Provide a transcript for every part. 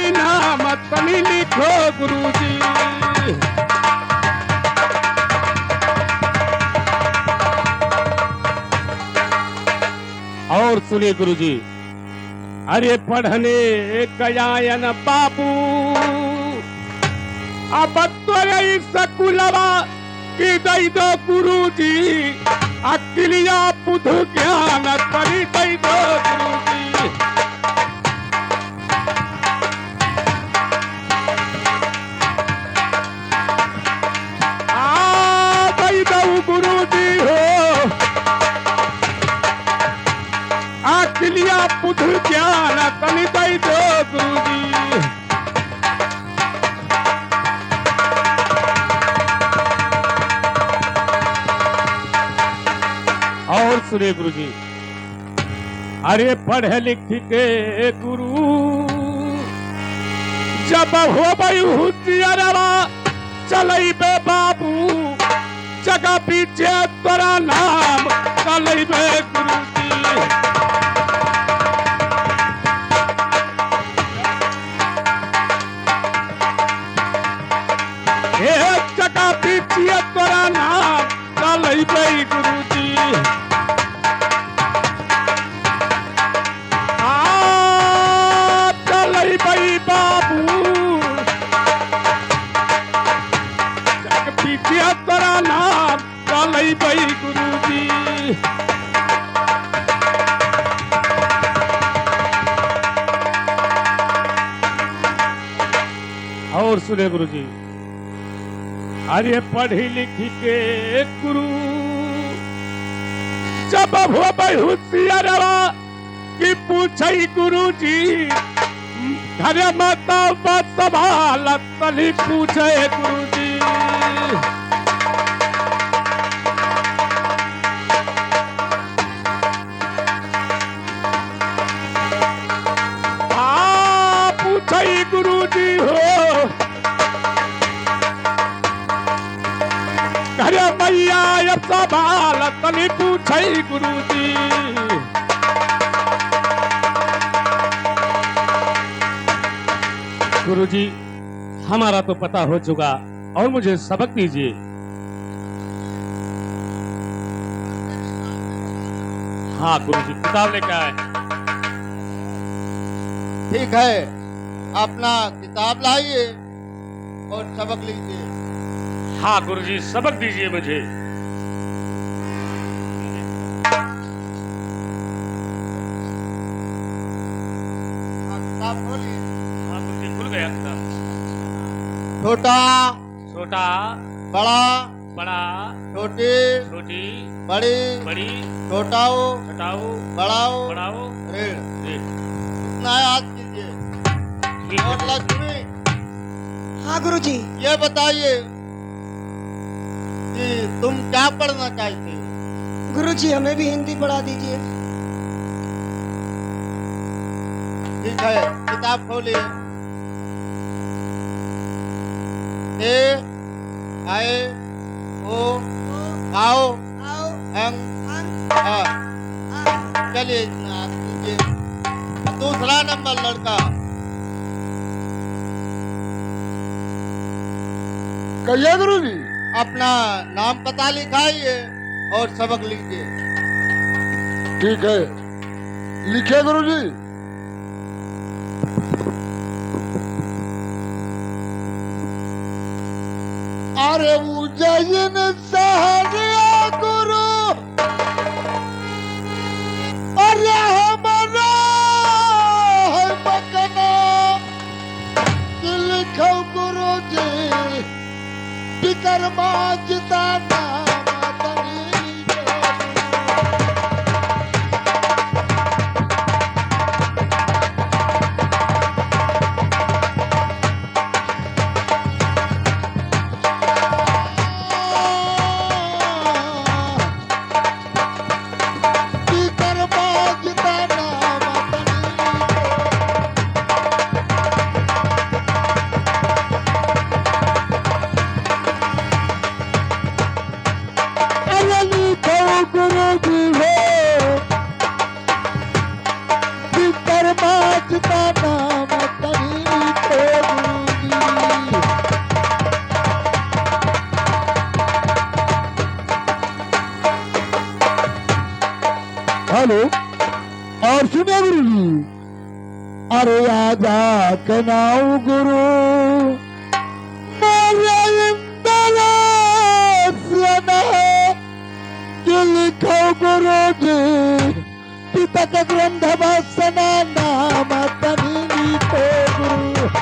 भाई नाम तनी लिखो गुरुजी। और सुनिए गुरुजी, अरे पढ़ने कयायन बाबू अब तो सकुलवा की दई दो गुरुजी, अकिलिया बुध ज्ञान तनी दई दो गुरुजी। दई दो गुरुजी हो अकिलिया बुध ज्ञान तनी दई दो गुरुजी। और सुने गुरुजी, अरे पढ़े लिख के गुरु जब हो बई हुतियरवा चलई बे बाबू, जगह पीछे तोरा नाम चलई बे गुरुजी। जगह पीछे तोरा नाम चलई बे गुरुजी। भाई बाबू जग पीछे तोरा नाम चलई भाई गुरुजी। और सुने गुरुजी, अरे पढ़ी लिखी के गुरु जब हो भाई हुसियारवा कि पूछई गुरुजी, घर माता संभाल तली पूछे गुरुजी। पूछई गुरुजी हो घर मैया संभाल तली पूछई गुरुजी। गुरुजी हमारा तो पता हो चुका, और मुझे सबक दीजिए। हाँ गुरुजी, किताब लेकर आए। ठीक है, अपना किताब लाइए और सबक लीजिए। हाँ गुरुजी, सबक दीजिए मुझे। किताब खोलिए। खुल गया। छोटा छोटा, बड़ा बड़ा, छोटी छोटी, बड़ी बड़ी, छोटाओ छोटाओ, बड़ाओ बड़ाओ, ऋण ऋण। इतना याद कीजिए। और लक्ष्मी, हाँ गुरुजी। ये बताइए कि तुम क्या पढ़ना चाहते हो? गुरुजी हमें भी हिंदी पढ़ा दीजिए। ठीक है, किताब खोलिए। ए आए ओ आओ अंग चलिए, इतना याद कीजिए। दूसरा नंबर लड़का, कहिए गुरुजी। अपना नाम पता लिखाइए और सबक लीजिए। ठीक है, लिखे गुरुजी। अरे उज्जैन सहरिया गुरु, अरे हमारा है मकना, लिखो गुरुजी विकर्मा जिताना। और सुने गुरु जी, अरे आजा कनाऊ गुरु मेरे इंदरा सना के लिखो गुरु जी, पिता का ग्रंथ वासना नाम तनी लिखो गुरु।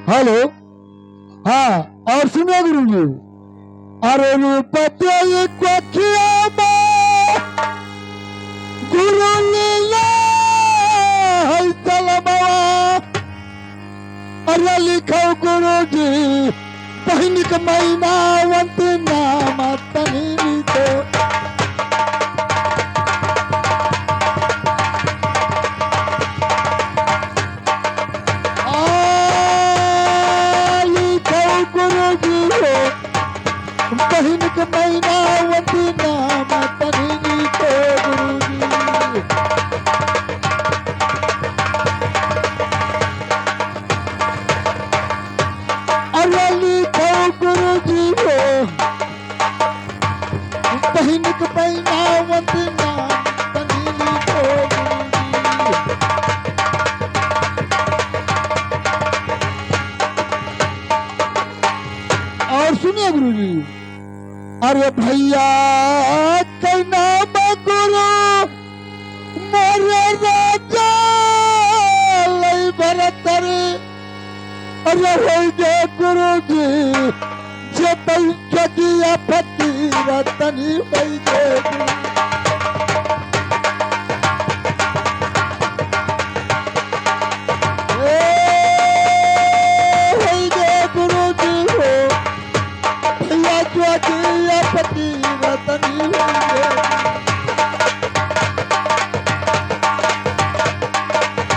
हेलो, हाँ, और सुनिए गुरु जी, अरे रूपते गुरु लीला अरे लिखो गुरु जी, बहन का महीना वंत नाम तनी लिखो। बहन के महीना वंती नाम तनी लिखो गुरु जी। अरे लिखो गुरु जी हो, बहन के महीना वंती नाम तनी लिखो गुरु जी। और सुनिए गुरु जी, अरे भैया कहना गुरु मोरे राजा लई भरतर, अरे हो जे गुरु जी जे बैठिया फकीर तनी बैठे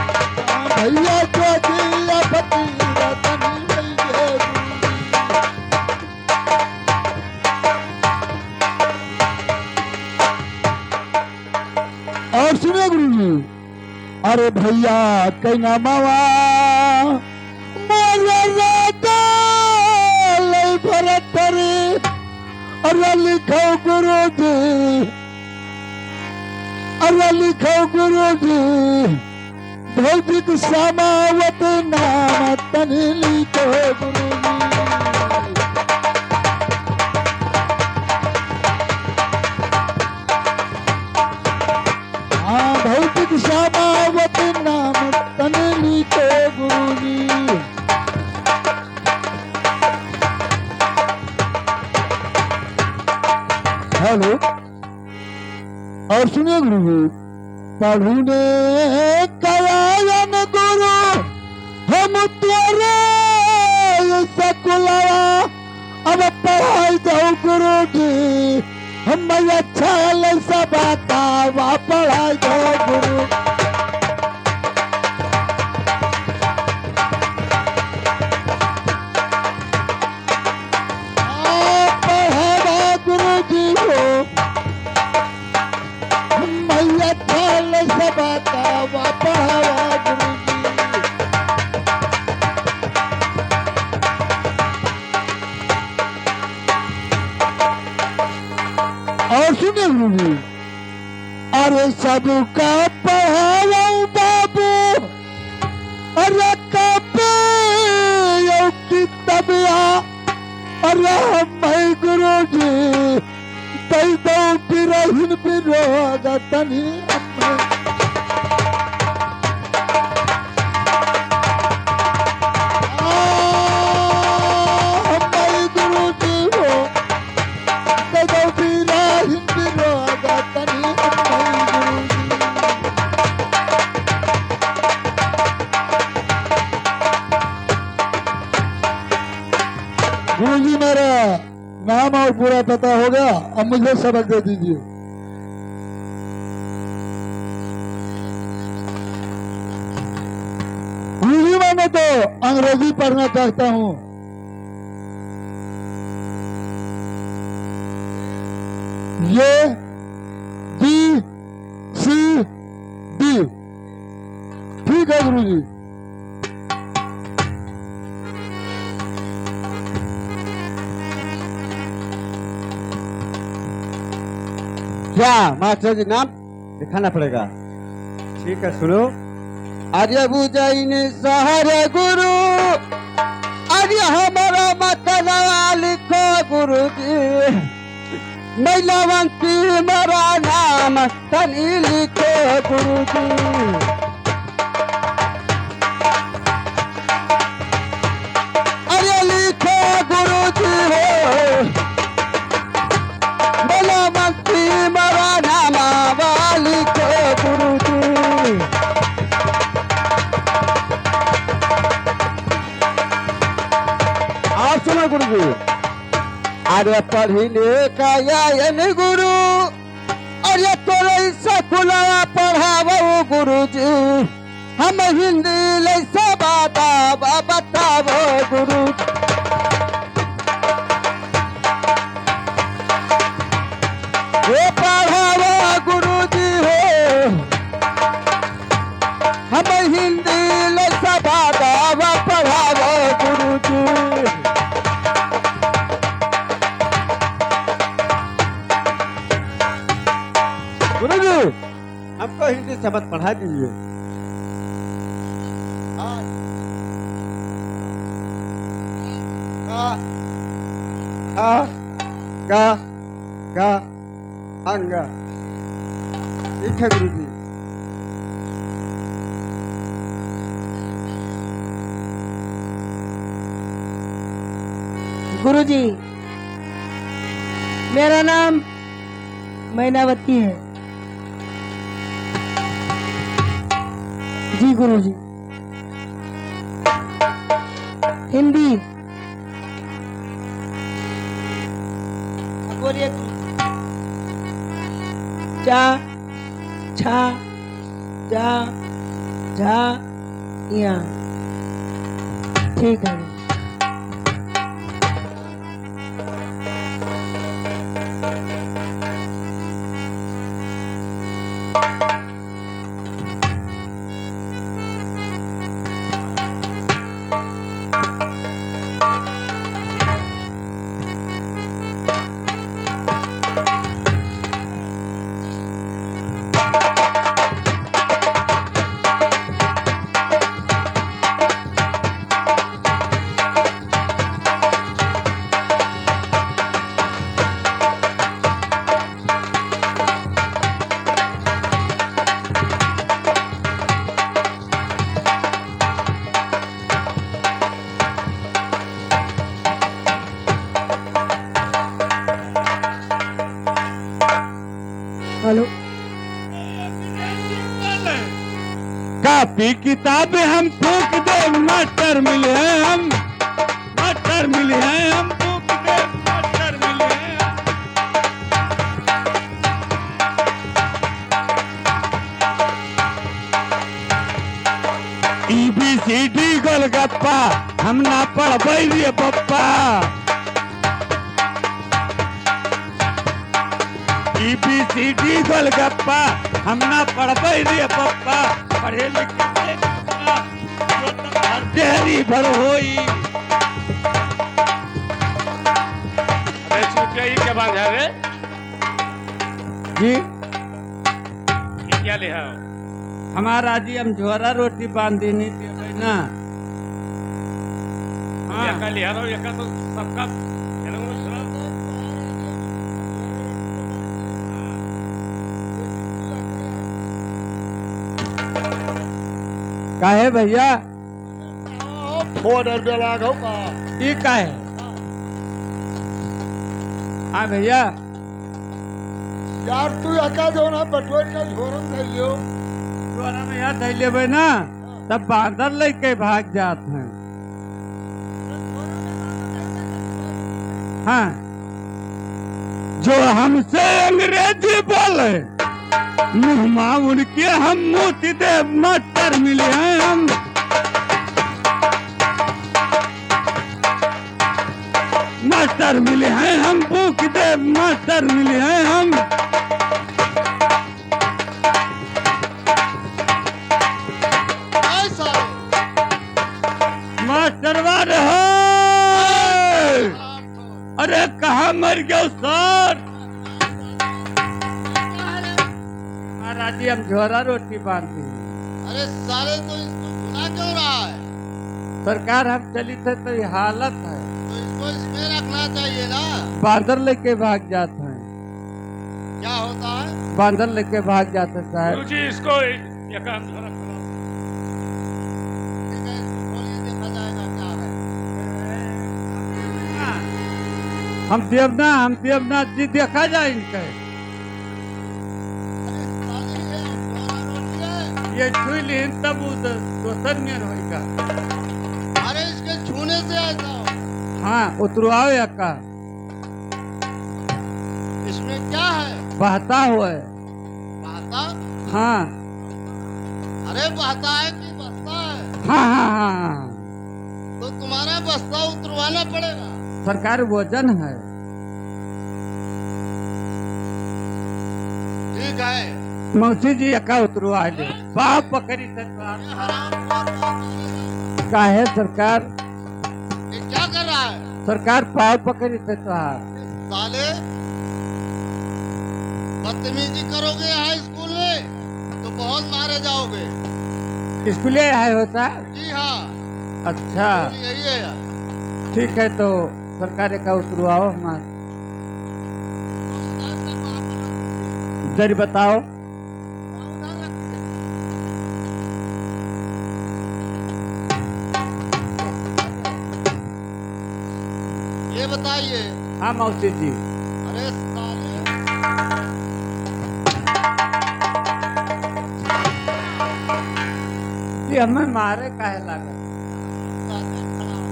भैया और सुनिए गुरु जी, अरे भैया कहना मावा मोरे राजा लई भरतर, अरे लिखो गुरु जी, अरे लिखो गुरु जी, भौतिक समावत नाम तनी लिखो गुरु जी। हाँ, भौतिक समावत नाम तनी लिखो गुरु जी। हेलो, और सुनिए गुरु जी, पढ़ू ने कयायन गुरु हम तेरे सकुलवा, अब पढ़ाई जाओ गुरु जी, हम अच्छा लैसा बतावा पढ़ाई जाओ गुरु। पढ़ावा गुरु जी हो, मैया थाल बतावा पढ़ावा गुरु जी। और सुनिए गुरु जी, अरे सबका पढ़ावा बाबू, अरे कपे की तबिया, अरे हम गुरु जी कई दो बिरहिन बिरोग तनी गुरु जी हो, कई दो बिरहिन बिरोग तनी गुरु जी। मेरा नाम और पूरा पता हो गया, अब मुझे सबक दे दीजिए। मैं तो अंग्रेजी पढ़ना चाहता हूँ। ये बी सी डी। ठीक है गुरुजी। क्या मास्टर जी नाम दिखाना पड़ेगा? ठीक है सुनो। आर्य बुझाइन सहारे गुरु, आर्य हमारा मतला लिखो गुरु जी, मैलावंती मेरा नाम तनी लिखो गुरु जी। आर्य लिखो गुरु जी हो, मैलावंती मेरा नाम लिखो गुरु जी। आप सुनो गुरु जी। अरे पढ़ी लिखायन गुरु, अरे तोरे स्कूला पढ़ावो गुरु जी, हम हिंदी लैसा बतावो गुरु। ये पढ़ावो गुरु जी हो, हम हिंदी लैसा पढ़ावो गुरु जी। गुरुजी हमको हिंदी शब्द पढ़ा दीजिए। का अंगा। ठीक है गुरुजी। गुरुजी, मेरा नाम मैनावती है। जी गुरुजी। हिंदी बोलिए। चा छा जा झा या। ठीक है। हेलो। कापी किताबें हम फूक दे, मास्टर मिले हैं हम, मास्टर मिले हैं हम, फूक दे मास्टर मिले हैं हम। EBCD गोलगप्पा हम ना पढ़बै रे पप्पा। EBCD गोलगप्पा हम ना पढ़बै रे पप्पा। पढ़े लिखे ढेरी भर होई। अरे छुट्टिया ही के बांध है रे जी। ये क्या ले आओ? हमारा जी हम झोरा रोटी बांध देनी थी ना। हाँ ये का ले आओ, ये का तो सबका काहे भैया? फोन लागो का। ये काहे? हाँ भैया। यार तू अका जो ना बटोर का झोरम धइयो। झोरा में यार धइ लेबै ना तब बांदर लेके भाग जात हैं। हाँ जो हमसे अंग्रेजी बोले मुँह उनके हम मोती दे मास्टर मिले हैं हम। मास्टर मिले हैं हमको, कितने मास्टर मिले हैं हम। ऐ साले मास्टर वाले हो। अरे कहाँ मर गया सर। महाराज जी हम झोरा रोटी बांधते हैं। अरे साले तो इसको सुना क्यों रहा है? सरकार हम चली थे तो ये हालत है। तो इसको इसमें रखना चाहिए ना। बांदर लेके भाग जाते हैं। क्या होता है? बांदर लेके भाग जाते हैं साहब। गुरुजी इसको एकांत रखो। ठीक है, इसको खोलिए, देखा जाएगा क्या है। हम देवनाथ जी देखा जाए इनके। अरे साले ये झोरा रोटी है। ये छुई लेन तब दोसर में होगा। अरे इसके छूने से ऐसा हो। हाँ उतरवाओ या का इसमें क्या है? बहता हुआ है। बहता? हाँ अरे बहता है कि बसता है? हाँ हाँ हाँ। तो तुम्हारा बस्ता उतरवाना पड़ेगा। सरकार वजन है। ठीक है। मौसी जी का उतरवा ले। पाप पकड़ी सरकार। ये हराम काहे सरकार? ये क्या कर रहा है? सरकार पाव पकड़ी सरकार। साले बदतमीजी करोगे यहाँ स्कूल में तो बहुत मारे जाओगे। स्कूले आए होता। जी हाँ, अच्छा यही है यार। ठीक है तो सरकार का उतरवाओ हमारे। जरी बताओ। ये बताइए। हाँ मौसी जी। अरे साले जी हमें मारे काहे लागत। साले खड़ा हो।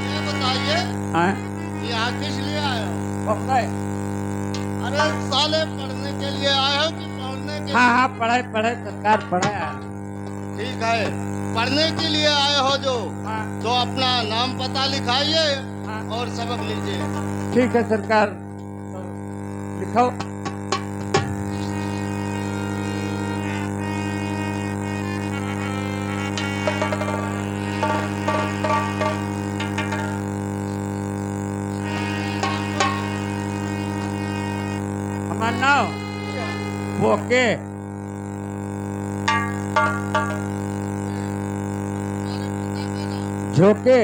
ये बताइए हाँ यहाँ किस लिए आए हो? पकड़े। अरे साले पढ़ने के लिए आए हो कि पढ़ने के? हाँ हाँ पढ़े सरकार पढ़े। ठीक है, पढ़ने के लिए आए हो जो हाँ तो अपना नाम पता लिखाइए हाँ। और सबक लीजिए। ठीक है सरकार तो लिखो। हमारा नाम बोके। झोंके।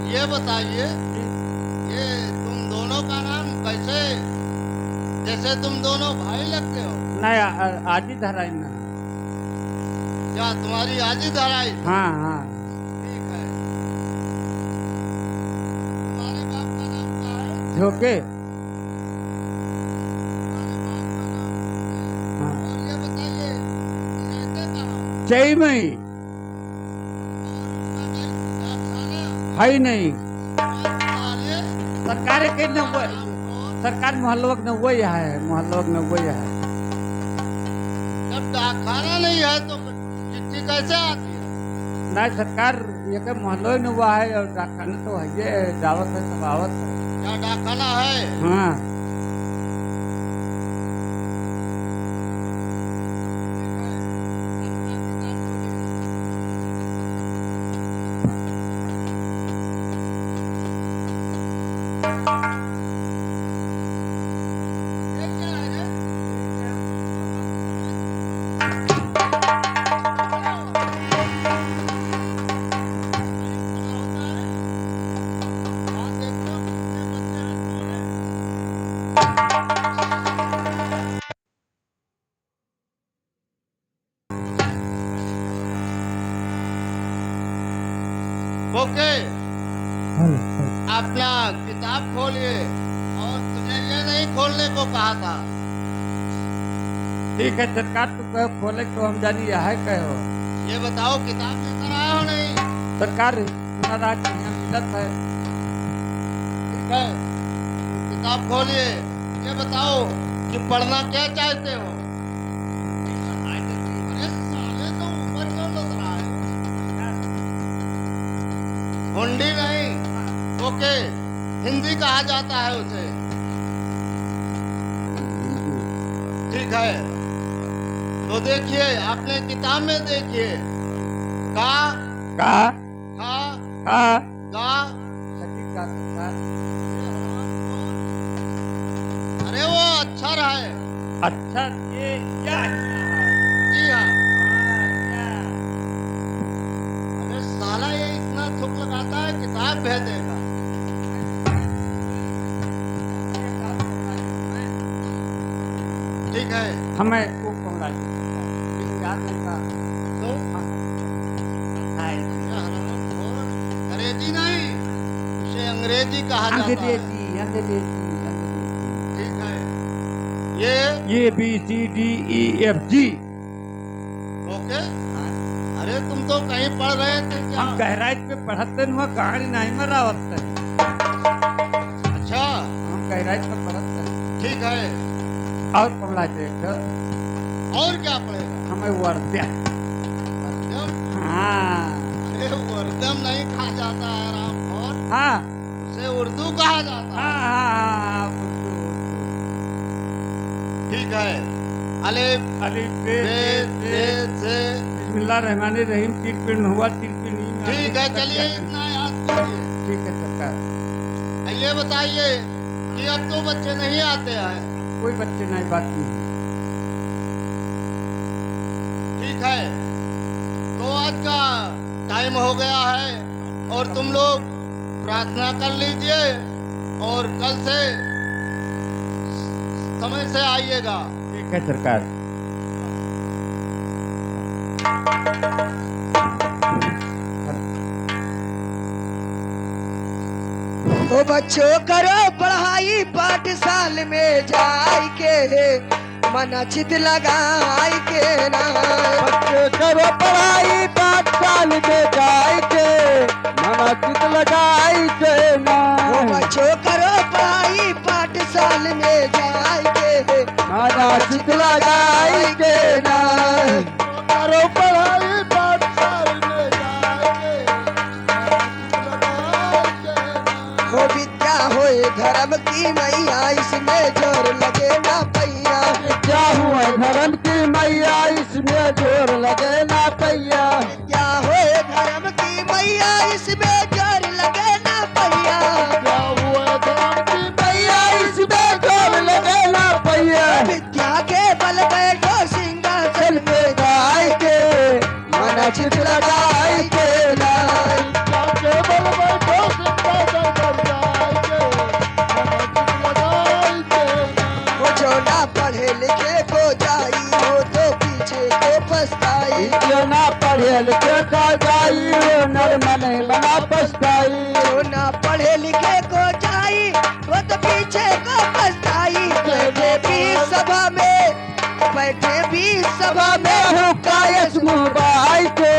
ये बताइए, ये तुम दोनों का नाम कैसे? जैसे तुम दोनों भाई लगते हो। नहीं आजी धराई ना। क्या तुम्हारी आजी धराई? हाँ हाँ ठीक है। तुम्हारे बाप का नाम क्या है? झोंके। तुम्हारे बाप का नाम? हाँ और ये बताइए, ये रहते कहाँ? चई में ही। और उसका कोई ढाकाना? है ही नहीं। और साले सरकार के न वो और सरकार मोहल्लों में वही है। मोहल्लों में वही है। जब ढाकाना नहीं है तो चिट्ठी कैसे आती है? नहीं सरकार ये के मोहल्लों में हुआ है और डाकखाना तो है ये दावत है सब आवत है। क्या ढाकाना है? हाँ ये क्या है रे? ओके, अपना किताब खोलिए और तुझे ये नहीं खोलने को कहा था। ठीक है सरकार तो कहो खोले तो हम जानी यह है कहो। ये बताओ किताब लेकर आए हो नहीं? सरकार राज यहाँ मिलत है। ठीक है, किताब खोलिए। ये बताओ कि पढ़ना क्या चाहते हो? अरे साले तो ऊपर क्यों लग रहा है? हुंडी नहीं, ओके, हिंदी कहा जाता है उसे। ठीक है, तो देखिए, आपने किताब में देखिए, का, का खा, का गा, सटीक का सरकार। अरे वो अक्षर है। अच्छा ये क्या है? जी हाँ। हाँ, अरे साला ये इतना थुक लगाता है, किताब भेज देगा। ठीक है, हमें वो पकड़ा याद नहीं था। तो हाय, ये हरामखोर, अंग्रेजी नहीं, उसे अंग्रेजी कहा जाता है। अंग्रेजी अंग्रेजी अंग्रेजी। ठीक है, ये B C D E F G. Okay. अरे तुम तो कहीं पढ़ रहे थे क्या? हम गहराई पे पढ़ते हुआ कहानी नहीं मरा होता है। अच्छा, हम गहराई पे पढ़ते हैं। ठीक है, और पढ़ा देख और क्या पढ़ेगा? हमें वर्द्या। वर्दम? हाँ अरे वर्दम नहीं कहा जाता है रामखोर, हाँ उसे उर्दू कहा जाता हाँ है। हाँ। ठीक है, अलिफ, अलिफ बे, ते, से। बिस्मिल्लाह रहमान रहीम। तीर पिंड हुआ, तीर पिंड। ठीक है, चलिए इतना याद कीजिए। ठीक है सरकार। ये बताइए कि अब तो बच्चे नहीं आते हैं। कोई बच्चे नहीं, बात नहीं। ठीक है, तो आज का टाइम हो गया है और तुम लोग प्रार्थना कर लीजिए और कल से समय से आइएगा। ठीक है सरकार। ओ बच्चों करो पढ़ाई पाठशाल में जाई के मन चित लगाई के ना। बच्चे करो पढ़ाई पाठशाल में जाए के मना चित लगाई के ना। ओ बच्चों करो पढ़ाई पाठशाल में जाई के मना चित लगाई के ना। करो पढ़ाई पाठशाल में जाए के हो विद्या होए धर्म की मैया इसमें जोर लगे ना पैया। क्या हुआ धर्म की मैया इसमें जोर लगे ना पैया। विद्या होए धर्म की मैया इसमें जोर लगे ना पैया। क्या हुआ धर्म की मैया इसमें जोर लगे ना पैया। विद्या के बल बैठो सिंहासन पे गाय के मना चित लगाई के ना। के बल बैठो सिंहासन पर गाय के मना चित लगाई के ना। वो जो ना पढ़े लिखे को जाई हो तो पीछे को पछताई। जो ना पढ़े लिखे का जाई वो नर मन बना पछताई। जो ना पढ़े लिखे को जाई वो तो पीछे को पछताई। बैठे भी सभा में हूँ कायस मुबाई के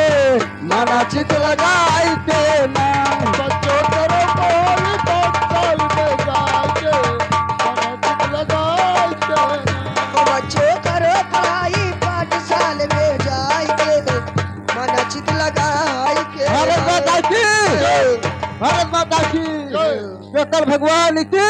मना चित लगाई के ना। बच्चों करो पढ़ाई पाठशाल में जाके मना चित लगाई के ना। बच्चों करो पढ़ाई पाठशाल में जाके मन चित लगाई के। भारत माता की भारत माता की डॉक्टर भगवान की